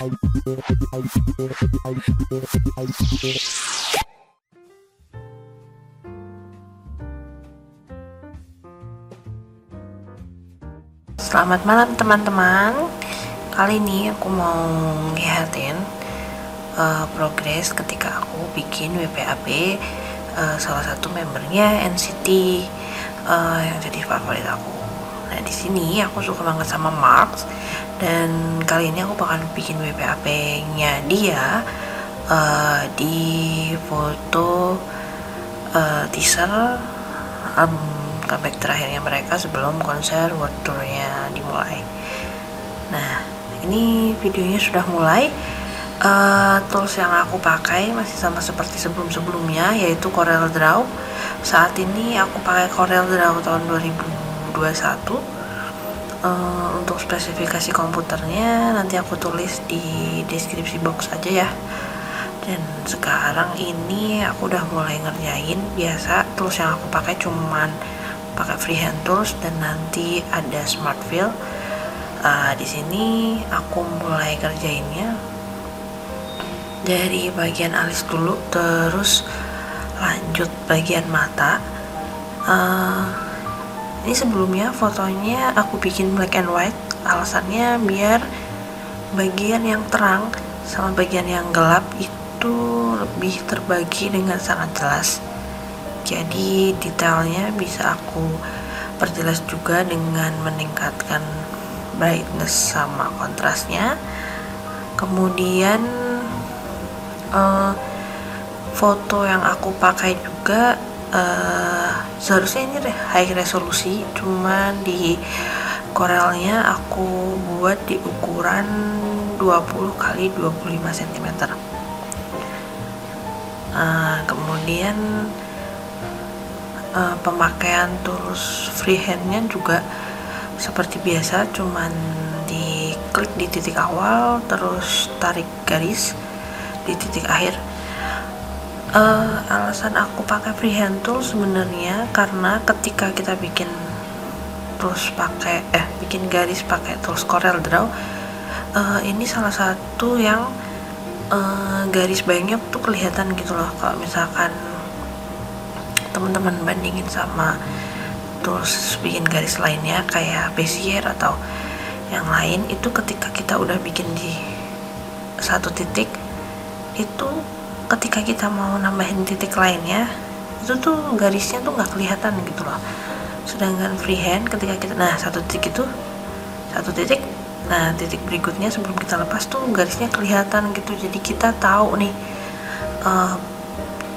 Selamat malam teman-teman. Kali ini aku mau ngeliatin progres ketika aku bikin WP-AP salah satu membernya NCT yang jadi favorit aku. Nah, di sini aku suka banget sama Marks, dan kali ini aku bakal bikin WP-AP-nya dia di foto teaser comeback terakhirnya mereka sebelum konser world tour-nya dimulai. Nah, ini videonya sudah mulai. Tools yang aku pakai masih sama seperti sebelum-sebelumnya, yaitu Corel Draw. Saat ini aku pakai Corel Draw tahun 2021. Untuk spesifikasi komputernya nanti aku tulis di deskripsi box aja ya. Dan sekarang ini aku udah mulai ngerjain. Biasa tools yang aku pakai cuman pakai freehand tools dan nanti ada smart fill. Di sini aku mulai kerjainnya dari bagian alis dulu, terus lanjut bagian mata. Ini sebelumnya fotonya aku bikin black and white, alasannya biar bagian yang terang sama bagian yang gelap itu lebih terbagi dengan sangat jelas. Jadi detailnya bisa aku perjelas juga dengan meningkatkan brightness sama kontrasnya. Kemudian foto yang aku pakai juga seharusnya ini high resolusi, cuman di Corelnya aku buat di ukuran 20 x 25 cm. Kemudian pemakaian tools freehandnya juga seperti biasa, cuman diklik di titik awal terus tarik garis di titik akhir. Alasan aku pakai freehand tool sebenarnya karena ketika kita bikin garis pakai tools Corel Draw, ini salah satu yang garis banyak tuh kelihatan gitu loh. Kalau misalkan teman-teman bandingin sama tools bikin garis lainnya kayak Bezier atau yang lain, itu ketika kita udah bikin di satu titik, itu ketika kita mau nambahin titik lainnya itu tuh garisnya tuh nggak kelihatan gitu loh. Sedangkan freehand ketika kita satu titik, nah titik berikutnya sebelum kita lepas tuh garisnya kelihatan gitu. Jadi kita tahu nih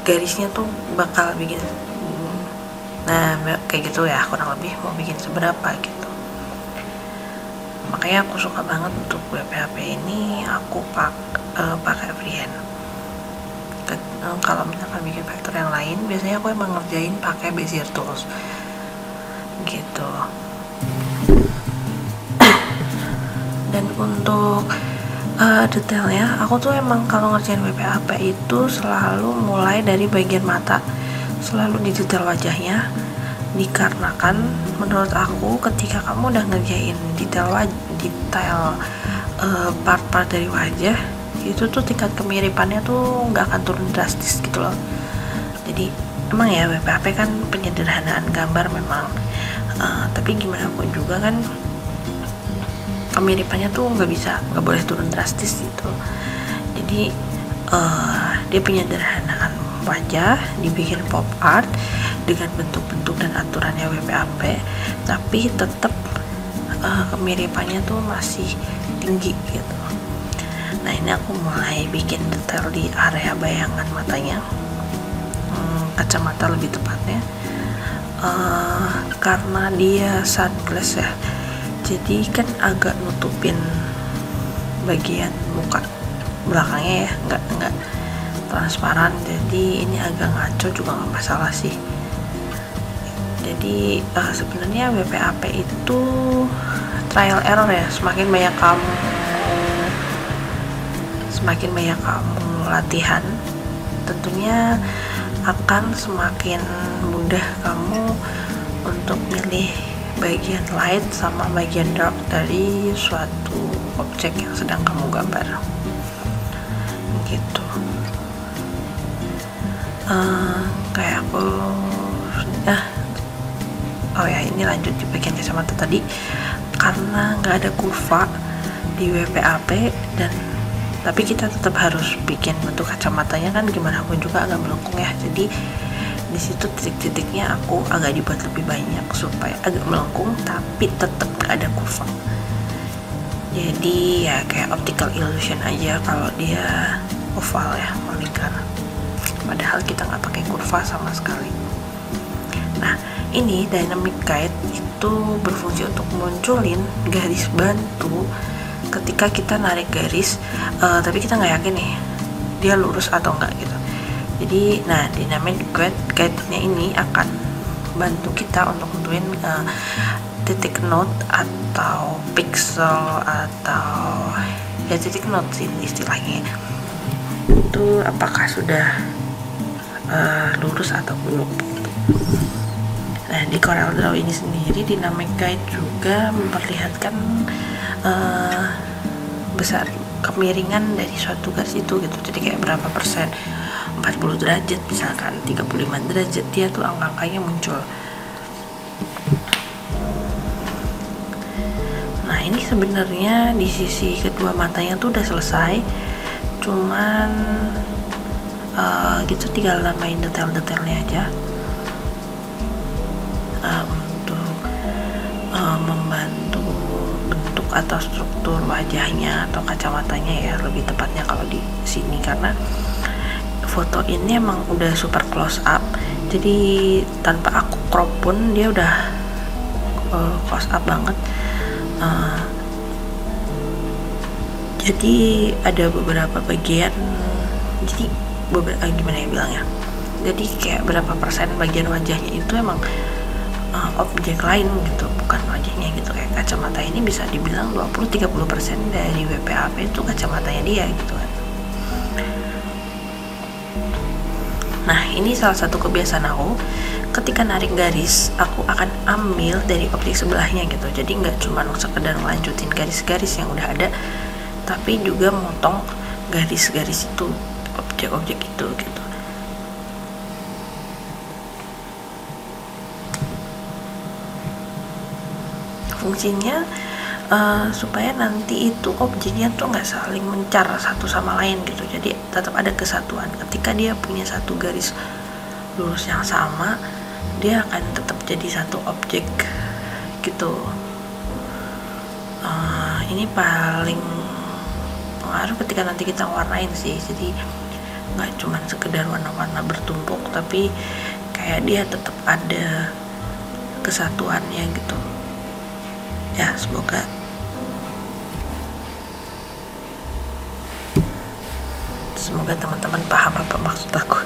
garisnya tuh bakal bikin kayak gitu ya, kurang lebih mau bikin seberapa gitu. Makanya aku suka banget untuk WP-AP ini aku pakai freehand. Kalau misalkan bikin vektor yang lain, biasanya aku emang ngerjain pakai Bezier tools gitu. Dan untuk detailnya, aku tuh emang kalau ngerjain WP-AP itu selalu mulai dari bagian mata, selalu di detail wajahnya, dikarenakan menurut aku ketika kamu udah ngerjain detail part-part dari wajah, itu tuh tingkat kemiripannya tuh nggak akan turun drastis gitu loh. Jadi emang ya WP-AP kan penyederhanaan gambar memang, tapi gimana pun juga kan kemiripannya tuh nggak boleh turun drastis gitu. Jadi dia penyederhanaan wajah, dibikin pop art dengan bentuk-bentuk dan aturannya WP-AP, tapi tetap kemiripannya tuh masih tinggi gitu. Nah, ini aku mulai bikin detail di area bayangan matanya, kacamata lebih tepatnya, karena dia sunglass ya, jadi kan agak nutupin bagian muka belakangnya ya, nggak transparan. Jadi ini agak ngaco juga nggak masalah sih. Jadi sebenarnya WP-AP itu trial error ya, semakin banyak kamu latihan, tentunya akan semakin mudah kamu untuk milih bagian light sama bagian dark dari suatu objek yang sedang kamu gambar. kayak aku oh ya, ini lanjut di bagian kacamata tadi, karena nggak ada kurva di WPAP tapi kita tetap harus bikin bentuk kacamatanya kan gimana pun juga agak melengkung ya. Jadi di situ titik-titiknya aku agak dibuat lebih banyak supaya agak melengkung tapi tetap gak ada kurva. Jadi ya kayak optical illusion aja kalau dia oval ya, melingkar. Padahal kita nggak pakai kurva sama sekali. Nah, ini dynamic guide itu berfungsi untuk munculin garis bantu ketika kita narik garis, tapi kita nggak yakin nih dia lurus atau enggak gitu. Jadi, nah dynamic guide-nya ini akan bantu kita untuk nentuin titik note atau pixel atau ya titik note sih istilahnya. Itu apakah sudah lurus atau belum. Nah, di CorelDRAW ini sendiri dynamic guide juga memperlihatkan besar kemiringan dari suatu garis itu gitu. Jadi kayak berapa persen, 40 derajat misalkan, 35 derajat, dia tuh angka-angkanya muncul. Nah, ini sebenarnya di sisi kedua matanya tuh udah selesai, cuman gitu tinggal nambahin detail-detailnya aja untuk membantu bentuk atau struktur wajahnya atau kacamatanya ya, lebih tepatnya kalau di sini, karena foto ini emang udah super close up, jadi tanpa aku crop pun dia udah close up banget. Jadi ada beberapa bagian, jadi gimana ya bilangnya, jadi kayak berapa persen bagian wajahnya itu emang objek lain gitu, bukan wajahnya gitu. Kayak kacamata ini bisa dibilang 20-30% dari WPAP itu kacamatanya dia gitu kan. Nah, ini salah satu kebiasaan aku, ketika narik garis aku akan ambil dari objek sebelahnya gitu. Jadi nggak cuma sekedar melanjutin garis-garis yang udah ada, tapi juga motong garis-garis itu, objek-objek itu gitu. Fungsinya supaya nanti itu objeknya tuh nggak saling mencar satu sama lain gitu. Jadi tetap ada kesatuan. Ketika dia punya satu garis lurus yang sama, dia akan tetap jadi satu objek gitu. Ini paling pengaruh ketika nanti kita warnain sih. Jadi nggak cuma sekedar warna-warna bertumpuk, tapi kayak dia tetap ada kesatuannya gitu ya. Semoga teman-teman paham apa maksud aku.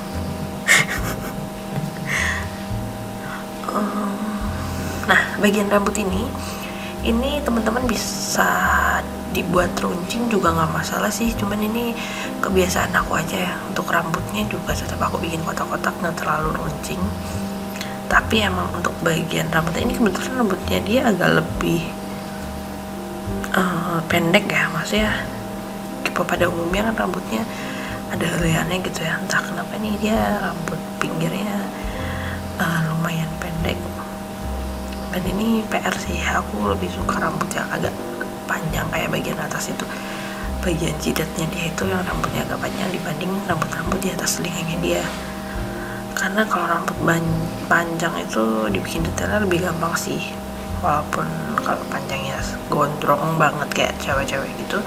Nah, bagian rambut ini teman-teman bisa dibuat runcing juga nggak masalah sih, cuman ini kebiasaan aku aja ya. Untuk rambutnya juga tetap aku bikin kotak-kotak, nggak terlalu runcing. Tapi emang untuk bagian rambutnya ini kebetulan rambutnya dia agak lebih pendek ya, maksudnya pada umumnya kan rambutnya ada helaiannya gitu ya, entah kenapa nih dia rambut pinggirnya lumayan pendek. Dan ini PR sih, aku lebih suka rambut yang agak panjang kayak bagian atas itu, bagian jidatnya dia itu yang rambutnya agak panjang dibanding rambut-rambut di atas telinganya dia. Karena kalau rambut panjang itu dibikin detailnya lebih gampang sih, walaupun kalau panjangnya gondrong banget kayak cewek-cewek gitu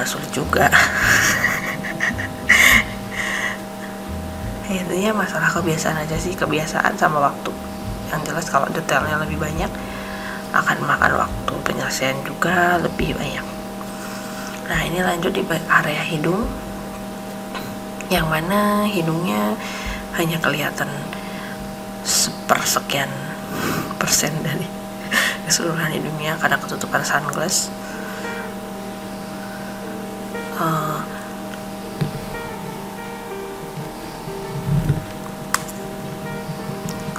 sulit juga. Intinya masalah kebiasaan aja sih, kebiasaan sama waktu. Yang jelas kalau detailnya lebih banyak akan makan waktu, penyelesaian juga lebih banyak. Nah, ini lanjut di area hidung, yang mana hidungnya hanya kelihatan sepersekian persen dari keseluruhan hidungnya karena ketutupan sunglass.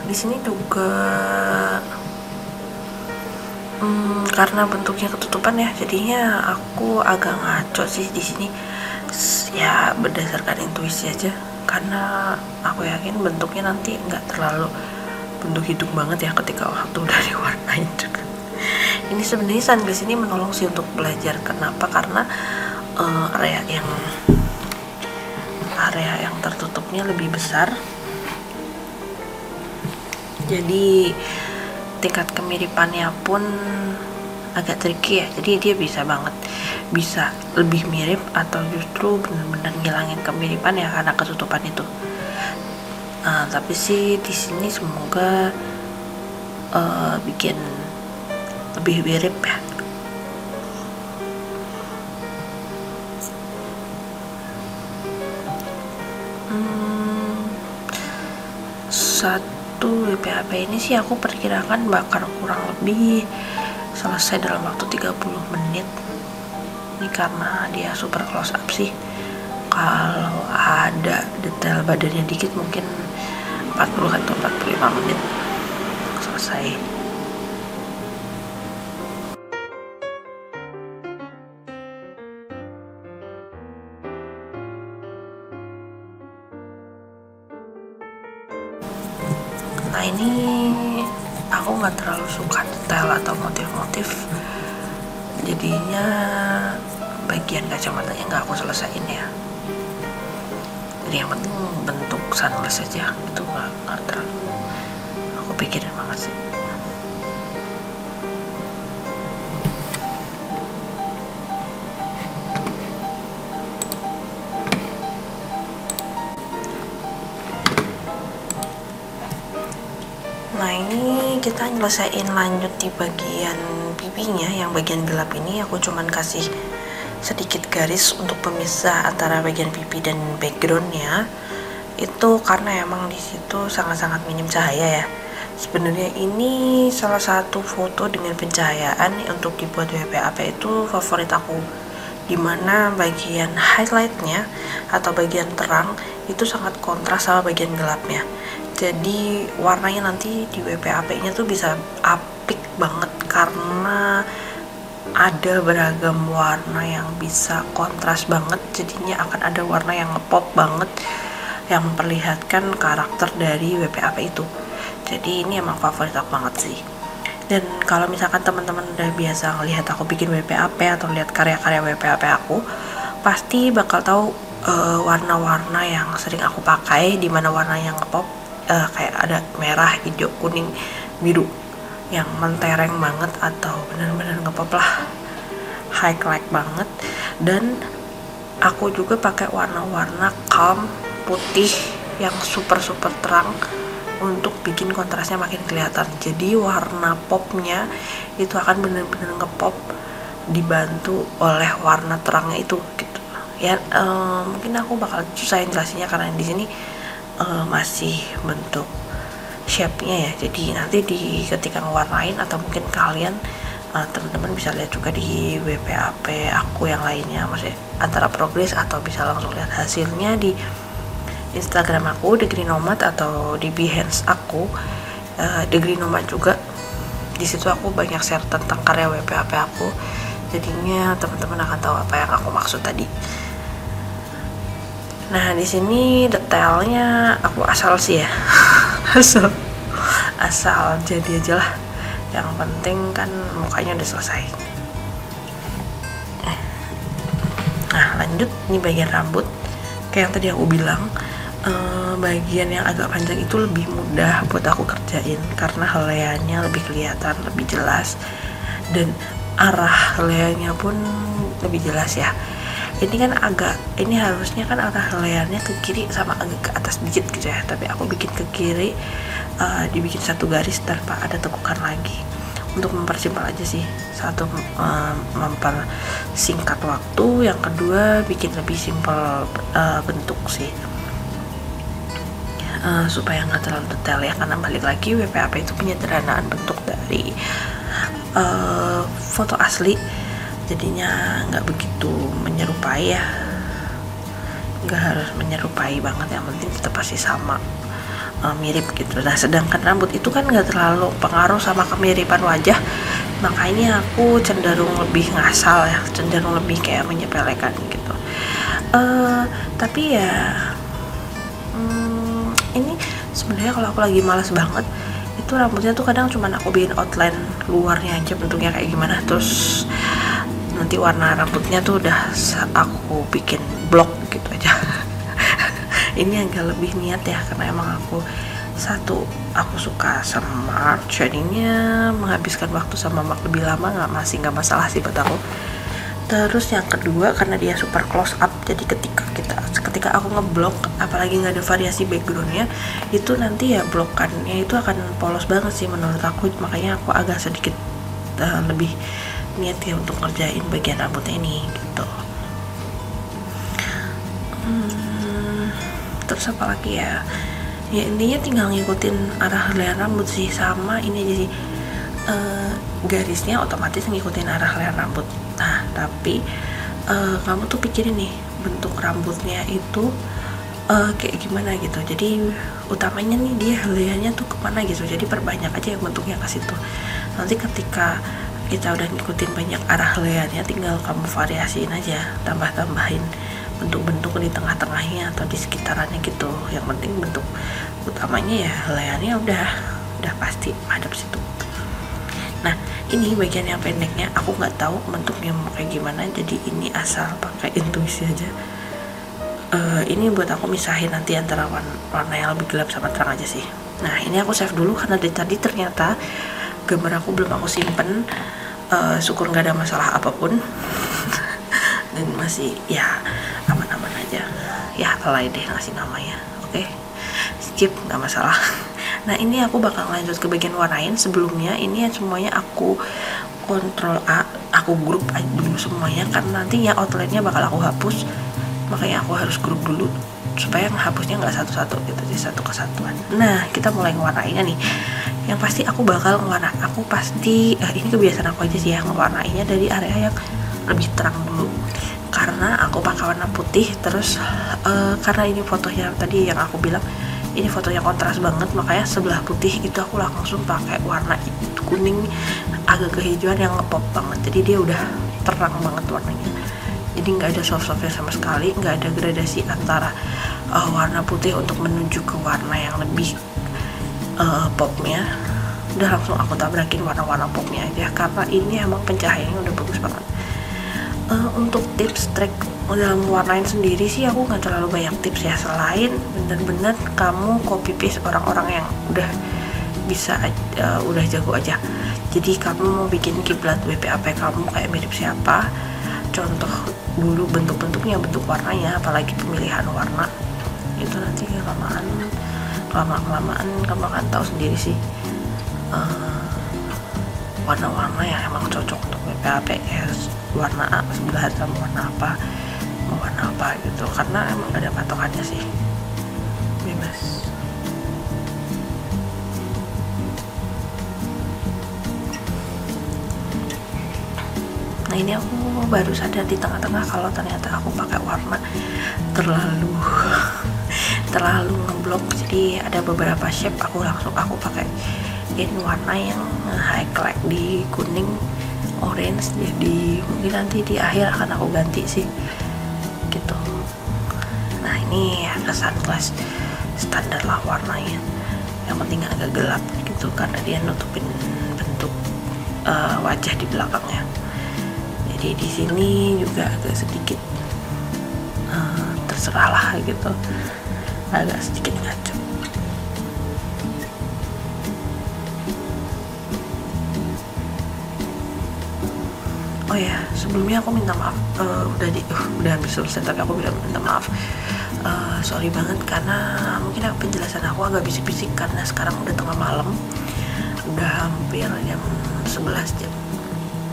Di sini juga karena bentuknya ketutupan ya, jadinya aku agak ngaco sih di sini ya, berdasarkan intuisi aja. karena aku yakin bentuknya nanti nggak terlalu bentuk hidup banget ya ketika waktu udah diwarnain juga. Ini sebenarnya sunglass ini menolong sih untuk belajar. Kenapa? Karena area yang tertutupnya lebih besar, jadi tingkat kemiripannya pun agak tricky ya. Jadi dia bisa lebih mirip atau justru benar-benar ngilangin kemiripan ya karena ketutupan itu. Tapi sih di sini semoga bikin lebih mirip ya. Satu WP-HP ini sih aku perkirakan bakal kurang lebih selesai dalam waktu 30 menit. Ini karena dia super close up sih. Kalau ada detail badannya dikit mungkin 40 atau 45 menit selesai. Nah ini aku nggak terlalu suka detail atau motif-motif, jadinya bagian kacamatanya nggak aku selesain ya. Jadi yang penting bentuk sunglass aja, itu nggak terlalu aku pikirin banget sih. Nah ini kita nyelesain lanjut di bagian pipinya. Yang bagian gelap ini aku cuman kasih sedikit garis untuk pemisah antara bagian pipi dan backgroundnya. Itu karena emang di situ sangat-sangat minim cahaya ya. Sebenarnya ini salah satu foto dengan pencahayaan untuk dibuat WP-HP itu favorit aku, dimana bagian highlightnya atau bagian terang itu sangat kontras sama bagian gelapnya. Jadi warnanya nanti di WP-HP-nya tuh bisa apik banget karena ada beragam warna yang bisa kontras banget. Jadinya akan ada warna yang ngepop banget yang memperlihatkan karakter dari WP-HP itu. Jadi ini emang favorit aku banget sih. Dan kalau misalkan teman-teman udah biasa ngelihat aku bikin WP-HP atau lihat karya-karya WP-HP aku, pasti bakal tahu warna-warna yang sering aku pakai, di mana warna yang ngepop kayak ada merah, hijau, kuning, biru yang mentereng banget atau benar-benar ngepop lah, highlight banget. Dan aku juga pakai warna-warna calm, putih yang super terang untuk bikin kontrasnya makin kelihatan. Jadi warna popnya itu akan benar-benar ngepop dibantu oleh warna terangnya itu gitu ya. Mungkin aku bakal susahin jelasinnya karena di sini masih bentuk shape-nya ya. Jadi nanti ketika ngewarnain atau mungkin kalian teman-teman bisa lihat juga di WP-HP aku yang lainnya, maksudnya antara progress atau bisa langsung lihat hasilnya di Instagram aku Degree Nomad atau di Behance aku Degree Nomad juga. Di situ aku banyak share tentang karya WP-HP aku, jadinya teman-teman akan tahu apa yang aku maksud tadi. Nah di sini detailnya aku asal sih ya, asal jadi aja lah. Yang penting kan mukanya udah selesai. Nah lanjut, ini bagian rambut. Kayak yang tadi aku bilang, bagian yang agak panjang itu lebih mudah buat aku kerjain karena helaiannya lebih kelihatan, lebih jelas, dan arah helaiannya pun lebih jelas ya. Ini harusnya kan arah helaiannya ke kiri sama agak ke atas dikit gitu ya, tapi aku bikin ke kiri, dibikin satu garis tanpa ada tekukan lagi untuk mempersimpel aja sih. Satu, mempersingkat waktu, yang kedua bikin lebih simpel bentuk sih, supaya nggak terlalu detail ya, karena balik lagi WP-HP itu penyederhanaan bentuk dari foto asli, jadinya nggak begitu menyerupai ya, nggak harus menyerupai banget, yang penting tetap pasti sama, mirip gitu. Nah sedangkan rambut itu kan nggak terlalu pengaruh sama kemiripan wajah, makanya aku cenderung lebih ngasal ya, cenderung lebih kayak menyepelekan gitu. Tapi ya Ini sebenarnya kalau aku lagi malas banget itu rambutnya tuh kadang cuman aku bikin outline luarnya aja bentuknya kayak gimana, terus nanti warna rambutnya tuh udah aku bikin blok gitu aja. Ini agak lebih niat ya, karena emang aku suka sama art, jadinya menghabiskan waktu sama mak lebih lama nggak masalah sih buat aku. Terus yang kedua, karena dia super close up, jadi ketika aku ngeblok, apalagi nggak ada variasi backgroundnya, itu nanti ya blokannya itu akan polos banget sih menurut aku. Makanya aku agak sedikit lebih niat ya untuk ngerjain bagian rambutnya ini gitu. Terus apa lagi ya intinya tinggal ngikutin arah helaian rambut sih, sama ini aja sih, garisnya otomatis ngikutin arah helaian rambut. Nah tapi kamu tuh pikirin nih bentuk rambutnya itu kayak gimana gitu, jadi utamanya nih dia helaiannya tuh kemana gitu, jadi perbanyak aja yang bentuknya ke situ. Nanti ketika kita udah ngikutin banyak arah helaiannya, tinggal kamu variasiin aja, tambahin bentuk-bentuk di tengah-tengahnya atau di sekitarannya gitu. Yang penting bentuk utamanya ya helaiannya udah pasti hadap situ. Nah ini bagian yang pendeknya aku nggak tahu bentuknya mau kayak gimana, jadi ini asal pakai intuisi aja. Ini buat aku misahin nanti antara warna yang lebih gelap sama terang aja sih. Nah ini aku save dulu karena dari tadi ternyata gambar aku belum aku simpen. Syukur nggak ada masalah apapun. Dan masih ya aman-aman aja ya, alay deh ngasih namanya. Oke, skip, nggak masalah. Nah ini aku bakal lanjut ke bagian warnain. Sebelumnya ini semuanya aku Ctrl A, aku grup aja dulu semuanya, karena nanti ya outline-nya bakal aku hapus, makanya aku harus grup dulu supaya menghapusnya nggak satu-satu gitu, jadi satu kesatuan. Nah kita mulai ngewarnainnya nih. Yang pasti aku pasti ini kebiasaan aku aja sih ya, ngewarnainnya dari area yang lebih terang dulu, karena aku pakai warna putih. Terus karena ini fotonya tadi yang aku bilang ini fotonya kontras banget, makanya sebelah putih itu aku langsung pakai warna kuning agak kehijauan yang ngepop banget, jadi dia udah terang banget warnanya. Jadi nggak ada soft-softnya sama sekali, nggak ada gradasi antara warna putih untuk menuju ke warna yang lebih popnya. Udah langsung aku tabrakin warna-warna popnya aja, karena ini emang pencahayaannya udah bagus banget. Untuk tips trik dalam warnain sendiri sih aku nggak terlalu banyak tips ya, selain bener-bener kamu copy paste orang-orang yang udah bisa udah jago aja. Jadi kamu mau bikin kiblat WPAP kamu kayak mirip siapa, contoh dulu bentuk-bentuknya, bentuk warnanya, apalagi pemilihan warna itu nanti kelamaan kamu akan tahu sendiri sih warna-warna yang emang cocok untuk WPAP, ya warna A sebelahan sama warna apa gitu, karena emang gak ada patokannya sih, bebas. Nah ini aku baru sadar di tengah-tengah kalau ternyata aku pakai warna terlalu ngeblok, jadi ada beberapa shape aku pakai warna yang highlight di kuning orange, jadi mungkin nanti di akhir akan aku ganti sih gitu. Nah ini sunglass standar lah warnanya, yang penting agak gelap gitu karena dia nutupin bentuk wajah di belakangnya. Jadi di sini juga agak sedikit terserah lah gitu, agak sedikit ngaco. Oh ya, sebelumnya aku minta maaf, udah hampir selesai tapi aku bilang minta maaf. Sorry banget karena mungkin penjelasan aku agak bisik-bisik karena sekarang udah tengah malam, udah hampir jam 11, jam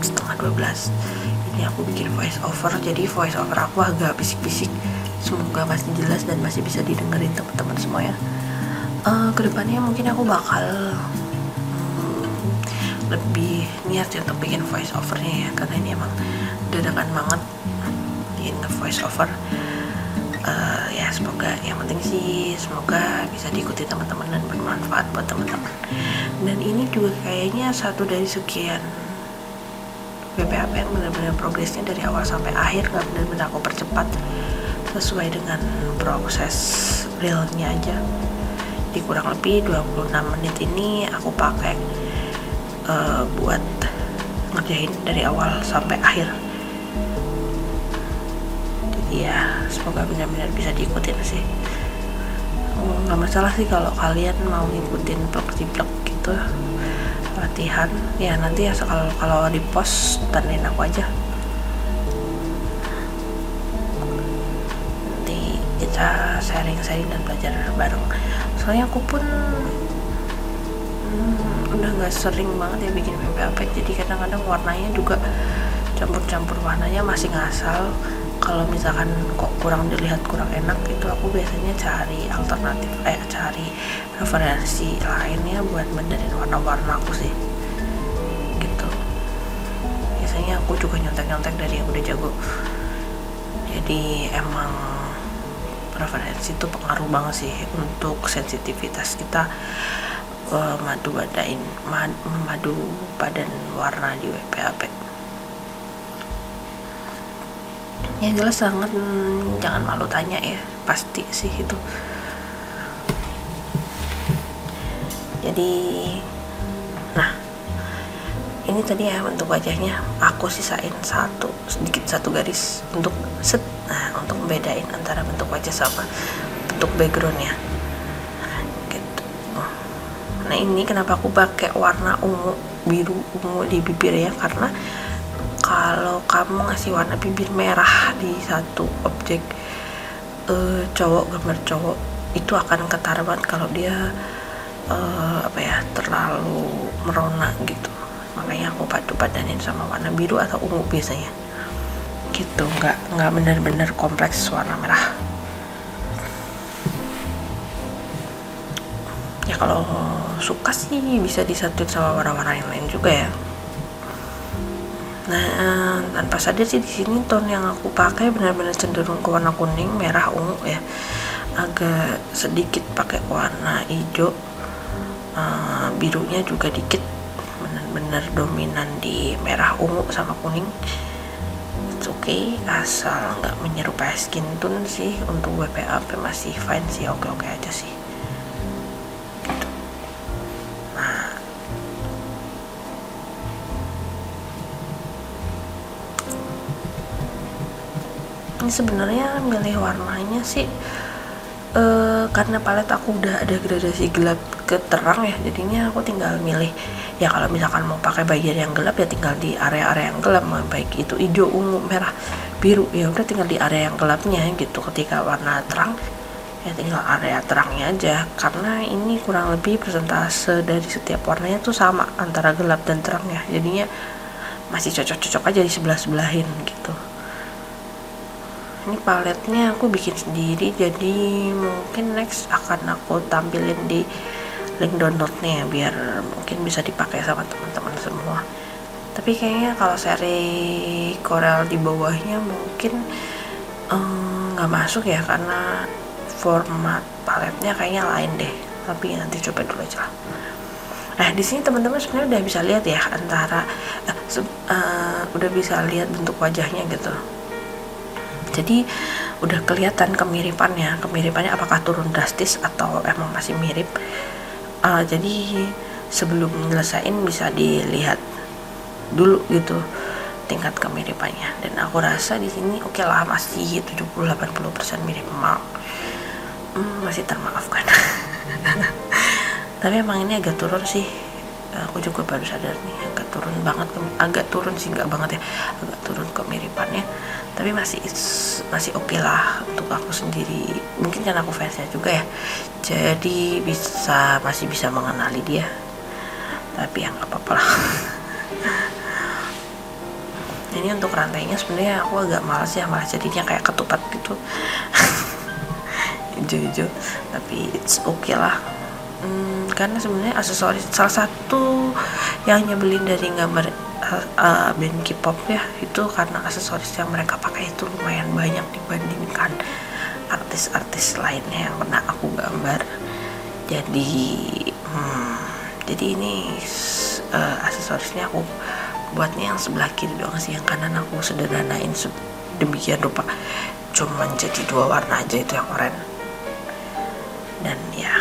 setengah 12. Ini aku bikin voice over, jadi voice over aku agak bisik-bisik. Semoga masih jelas dan masih bisa didengerin teman-teman semua ya. Kedepannya mungkin aku bakal lebih niat ya untuk bikin voice overnya ya, karena ini emang dadakan banget bikin voice over. Ya semoga, yang penting sih semoga bisa diikuti teman-teman dan bermanfaat buat teman-teman. Dan ini juga kayaknya satu dari sekian WPAP yang benar-benar progresnya dari awal sampai akhir, nggak benar-benar aku percepat, sesuai dengan proses realnya aja. Di kurang lebih 26 menit ini aku pakai buat ngerjain dari awal sampai akhir. Jadi ya semoga benar-benar bisa diikutin sih. Nggak masalah sih kalau kalian mau ngikutin plek-jiplek gitu latihan ya, nanti ya kalau di post tandain aku aja, nanti kita sharing-sharing dan belajar bareng. Soalnya aku pun udah nggak sering banget ya bikin WP, jadi kadang-kadang warnanya juga campur-campur, warnanya masih ngasal. Kalau misalkan kok dilihat kurang enak, itu aku biasanya cari alternatif, cari referensi lainnya buat benerin warna-warna aku sih gitu. Biasanya aku juga nyontek-nyontek dari yang udah jago. Jadi emang preferensi itu pengaruh banget sih untuk sensitivitas kita madu padan warna di WPAP. Ya jelas sangat, jangan malu tanya ya, pasti sih itu. Jadi nah ini tadi ya bentuk wajahnya aku sisain satu garis untuk untuk membedain antara bentuk wajah sama bentuk backgroundnya gitu. Nah ini kenapa aku pakai warna biru ungu di bibir ya, karena kalau kamu ngasih warna bibir merah di satu objek gambar cowok, itu akan ketara banget kalau dia terlalu merona gitu. Makanya aku padanin sama warna biru atau ungu biasanya gitu, nggak benar-benar kompleks warna merah ya. Kalau suka sih bisa disatuin sama warna-warna yang lain juga ya. Nah, tanpa sadar sih di sini tone yang aku pakai benar-benar cenderung ke warna kuning, merah, ungu ya. Agak sedikit pakai warna hijau, birunya juga dikit, benar-benar dominan di merah, ungu sama kuning. It's okay, asal nggak menyerupai skin tone sih. Untuk WPAP masih fine sih, oke-oke aja sih. Ini sebenarnya milih warnanya sih karena palet aku udah ada gradasi gelap ke terang ya, jadinya aku tinggal milih ya. Kalau misalkan mau pakai bagian yang gelap ya tinggal di area-area yang gelap, baik itu hijau, ungu, merah, biru, ya udah tinggal di area yang gelapnya gitu. Ketika warna terang ya tinggal area terangnya aja, karena ini kurang lebih persentase dari setiap warnanya tuh sama antara gelap dan terangnya, jadinya masih cocok-cocok aja di sebelah-sebelahin gitu. Ini paletnya aku bikin sendiri, jadi mungkin next akan aku tampilin di link downloadnya biar mungkin bisa dipakai sama teman-teman semua. Tapi kayaknya kalau seri Corel di bawahnya mungkin nggak masuk ya, karena format paletnya kayaknya lain deh. Tapi nanti coba dulu aja lah. Nah di sini teman-teman sebenarnya udah bisa lihat ya udah bisa lihat bentuk wajahnya gitu. Jadi udah kelihatan kemiripannya apakah turun drastis atau emang masih mirip. Jadi sebelum nyelesain bisa dilihat dulu gitu tingkat kemiripannya, dan aku rasa di sini oke lah, masih 70-80% mirip, masih termaafkan. Tapi emang ini agak turun sih, aku juga baru sadar nih, agak turun sih, nggak banget ya, agak turun kemiripannya, tapi masih oke lah untuk aku sendiri. Mungkin karena aku fansnya juga ya, jadi masih bisa mengenali dia, tapi ya nggak apa-apa lah. Ini untuk rantainya sebenarnya aku agak malas ya, malah jadinya kayak ketupat gitu. Hijau-hijau, tapi it's okay lah. Karena sebenarnya aksesoris salah satu yang nyebelin dari gambar band K-pop ya, itu karena aksesoris yang mereka pakai itu lumayan banyak dibandingkan artis-artis lainnya yang pernah aku gambar. Jadi ini aksesorisnya aku buatnya yang sebelah kiri doang sih, yang kanan aku sederhanain demikian rupa cuman jadi 2 warna aja, itu yang oranye. Dan ya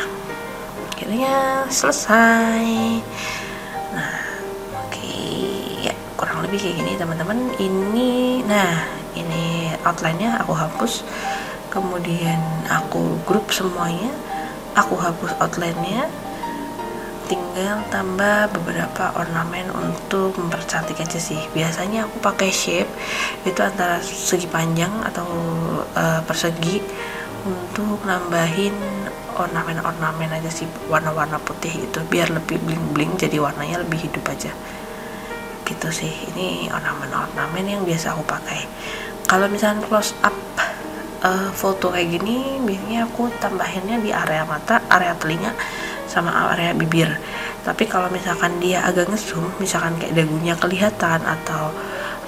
akhirnya selesai. Nah oke, ya kurang lebih kayak gini teman-teman. Ini outline-nya aku hapus, kemudian aku grup semuanya, aku hapus outline-nya, tinggal tambah beberapa ornamen untuk mempercantik aja sih. Biasanya aku pakai shape itu antara segi panjang atau persegi untuk nambahin ornamen aja sih, warna-warna putih itu biar lebih bling-bling, jadi warnanya lebih hidup aja gitu sih. Ini ornamen yang biasa aku pakai. Kalau misalnya close up foto kayak gini, biasanya aku tambahinnya di area mata, area telinga, sama area bibir. Tapi kalau misalkan dia agak ngezoom, misalkan kayak dagunya kelihatan atau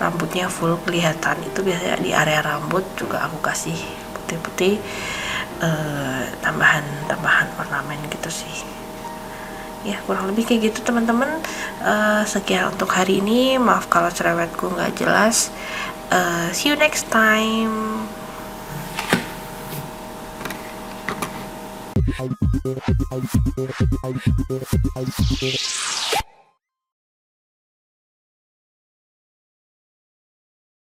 rambutnya full kelihatan, itu biasanya di area rambut juga aku kasih putih-putih, tambahan ornamen gitu sih. Ya kurang lebih kayak gitu teman-teman. Sekian untuk hari ini, maaf kalau cerewetku nggak jelas. See you next time.